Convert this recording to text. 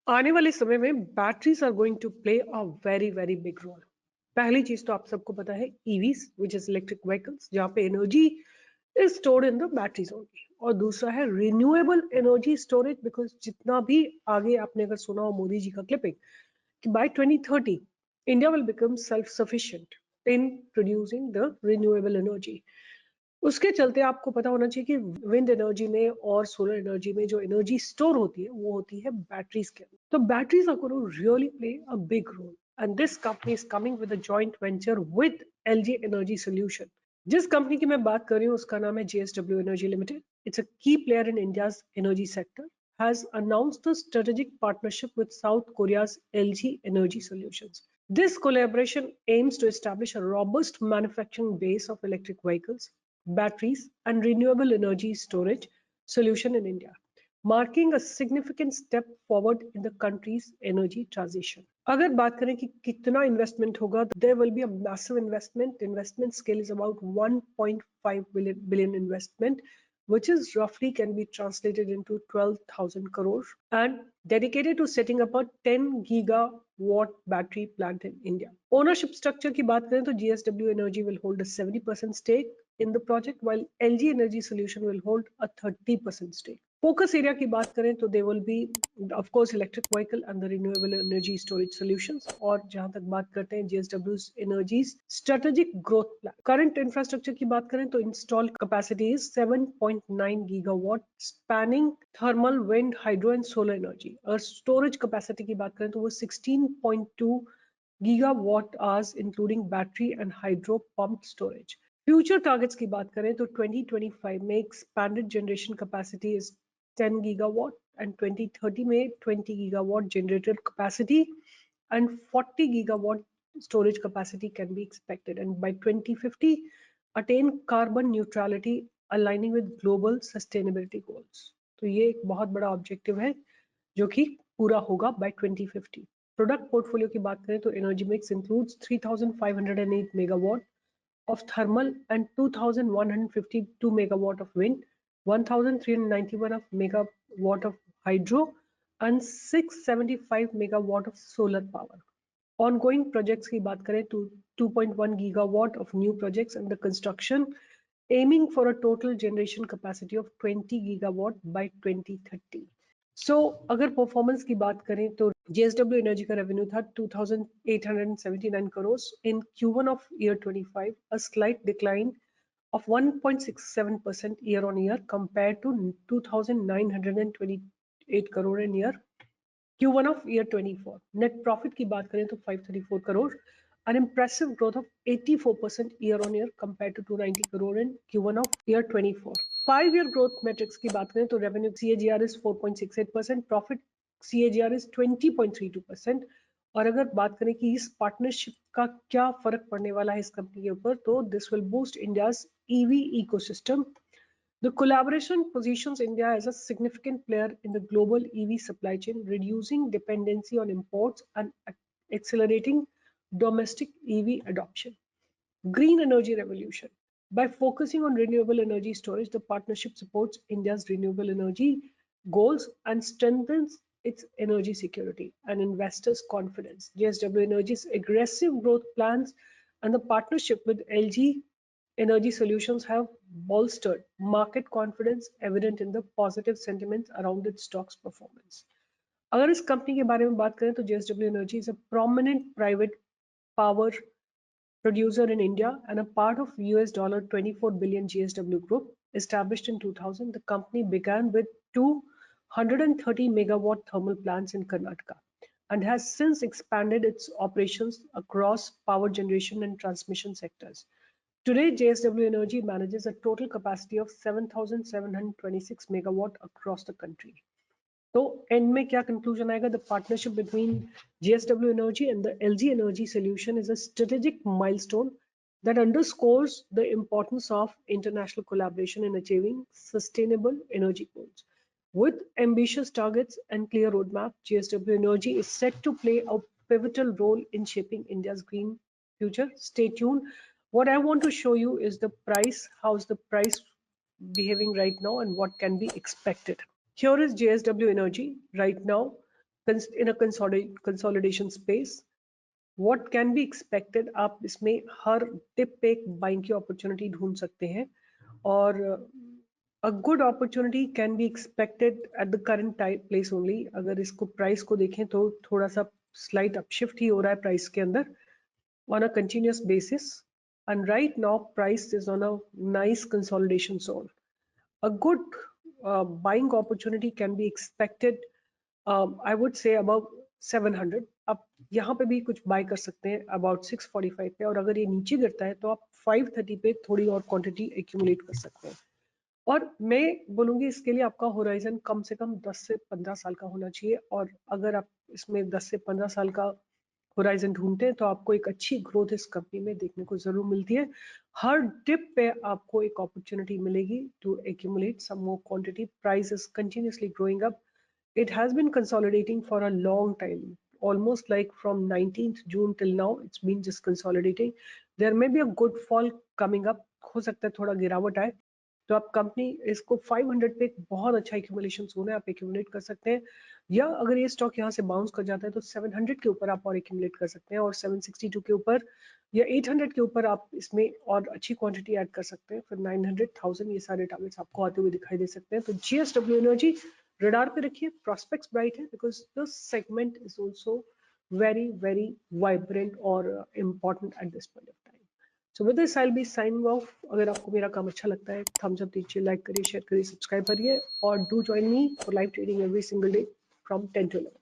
आने वाले समय में batteries are going to play a very very big role. पहली चीज तो आप सबको पता है EVs which is electric vehicles, जहाँ पे energy is stored in the batteries only. और दूसरा है रिन्यूएबल एनर्जी स्टोरेज, बिकॉज जितना भी आगे आपने अगर सुना हो मोदी जी का क्लिपिंग कि by 2030 India will become self sufficient in producing the renewable energy. उसके चलते आपको पता होना चाहिए कि विंड एनर्जी में और सोलर एनर्जी में जो एनर्जी स्टोर होती है वो होती है बैटरीज के अंदर। तो batteries are going to really play a big role, and this company is coming with a joint venture with LG energy solution. जिस कंपनी की मैं बात कर रही हूँ उसका नाम है JSW energy limited. It's a key player in India's energy sector, has announced a strategic partnership with South Korea's LG Energy Solutions. This collaboration aims to establish a robust manufacturing base of electric vehicles, batteries, and renewable energy storage solution in India, marking a significant step forward in the country's energy transition. अगर बात करें कि कितना investment होगा, there will be a massive investment. Investment scale is about 1.5 billion investment, which is roughly can be translated into 12,000 crore, and dedicated to setting up a 10 gigawatt battery plant in India. Ownership structure की बात करें तो GSW Energy will hold a 70% stake in the project, while LG Energy Solution will hold a 30% stake. Focus area की बात करें तो they will be of course electric vehicle and the renewable energy storage solutions. और जहां तक बात करते हैं JSW Energy's strategic growth plan, current infrastructure की बात करें तो installed capacity is 7.9 gigawatt spanning thermal, wind, hydro and solar energy. और storage capacity की बात करें तो वो 16.2 gigawatt hours including battery and hydro pumped storage. Future targets की बात करें तो 2025 में expanded generation capacity is 10 gigawatt, and 2030 में 20 gigawatt generator capacity and 40 gigawatt storage capacity can be expected, and by 2050 attain carbon neutrality aligning with global sustainability goals. तो ये एक बहुत बड़ा ऑब्जेक्टिव है जो कि पूरा होगा by 2050. प्रोडक्ट पोर्टफोलियो की बात करें तो energy mix includes 3508 megawatt of thermal and 2152 megawatt of wind, 1391 of megawatt of hydro, and 675 megawatt of solar power. Ongoing projects की बात करें तो 2.1 gigawatt of new projects under construction, aiming for a total generation capacity of 20 gigawatt by 2030. अगर performance की बात करें तो JSW energy का रेवेन्यू था 2879 करोड़ इन Q1 of year 25, a slight decline of 1.67% year on year compared to 2928 crore in year Q1 of year 24. Net profit की बात करें तो 534 crore, an impressive growth of 84% year on year compared to 290 crore in Q1 of year 24. 5-year growth metrics की बात करें तो revenue CAGR is 4.68%, profit CAGR is 20.32%. और अगर बात करें कि इस पार्टनरशिप का क्या फर्क पड़ने वाला है इस कंपनी के ऊपर, तो this will boost India's EV ecosystem. The collaboration positions India as a significant player in the global EV supply chain, reducing dependency on imports and accelerating domestic EV adoption. Green energy revolution. By focusing on renewable energy storage, the partnership supports India's renewable energy goals and strengthens its energy security and investors' confidence. JSW Energy's aggressive growth plans and the partnership with LG Energy Solutions have bolstered market confidence, evident in the positive sentiments around its stock's performance. अगर इस company के बारे में बात करें तो JSW Energy is a prominent private power producer in India and a part of $24 billion JSW Group. Established in 2000, the company began with 230 megawatt thermal plants in Karnataka and has since expanded its operations across power generation and transmission sectors. Today, JSW Energy manages a total capacity of 7,726 megawatt across the country. तो and में क्या conclusion आएगा? The partnership between JSW Energy and the LG Energy Solution is a strategic milestone that underscores the importance of international collaboration in achieving sustainable energy goals. With ambitious targets and clear roadmap, JSW Energy is set to play a pivotal role in shaping India's green future. Stay tuned. What I want to show you is the price. How's the price behaving right now and what can be expected? Here is JSW Energy right now. in a consolidation space. What can be expected, आप इसमें हर tip पे एक buying की opportunity ढूंढ सकते हैं और a good opportunity can be expected at the current place only. अगर इसको प्राइस को देखें तो थोड़ा सा स्लाइट अपशिफ्ट ही हो रहा है प्राइस के अंदर on a continuous basis, and right now price is on a nice consolidation zone. A good buying opportunity can be expected, I would say above 700. आप यहाँ पे भी कुछ बाय कर सकते हैं about 645 पे, और अगर ये नीचे गिरता है तो आप 530 पे थोड़ी और क्वांटिटी एक्यूमुलेट कर सकते हैं। और मैं बोलूंगी इसके लिए आपका होराइजन कम से कम 10 से 15 साल का होना चाहिए, और अगर आप इसमें 10 से 15 साल का होराइजन ढूंढते हैं तो आपको एक अच्छी ग्रोथ इस कंपनी में देखने को जरूर मिलती है। हर डिप पे आपको एक अपॉर्चुनिटी मिलेगी to accumulate some more quantity. Price is continuously growing up. It has been consolidating for a long time, almost like from 19th June till now. It's been just consolidating. There may be a good fall coming up. हो सकता है थोड़ा गिरावट आए, तो आप company इसको 500 पे एक बहुत अच्छा एक्यूमुलेशन जोन है, आप एक्यूमुलेट कर सकते हैं। या अगर ये स्टॉक यहाँ से बाउंस कर जाता है तो 700 के ऊपर आप और एक्यूमुलेट कर सकते हैं, और 762 के ऊपर या 800 के ऊपर आप इसमें और अच्छी क्वांटिटी ऐड कर सकते हैं। फिर 900, 1000 ये सारे टारगेट्स आपको आते हुए दिखाई दे सकते हैं। तो JSW एनर्जी रडार पे रखिए, प्रॉस्पेक्ट्स ब्राइट है because this segment is also very very vibrant और important at this point of time. So with this I'll be signing off. अगर आपको मेरा काम अच्छा लगता है thumbs up दीजिए, लाइक करिए, शेयर करिए, सब्सक्राइब करिए, और do join me for live trading every single day from 10 to 11.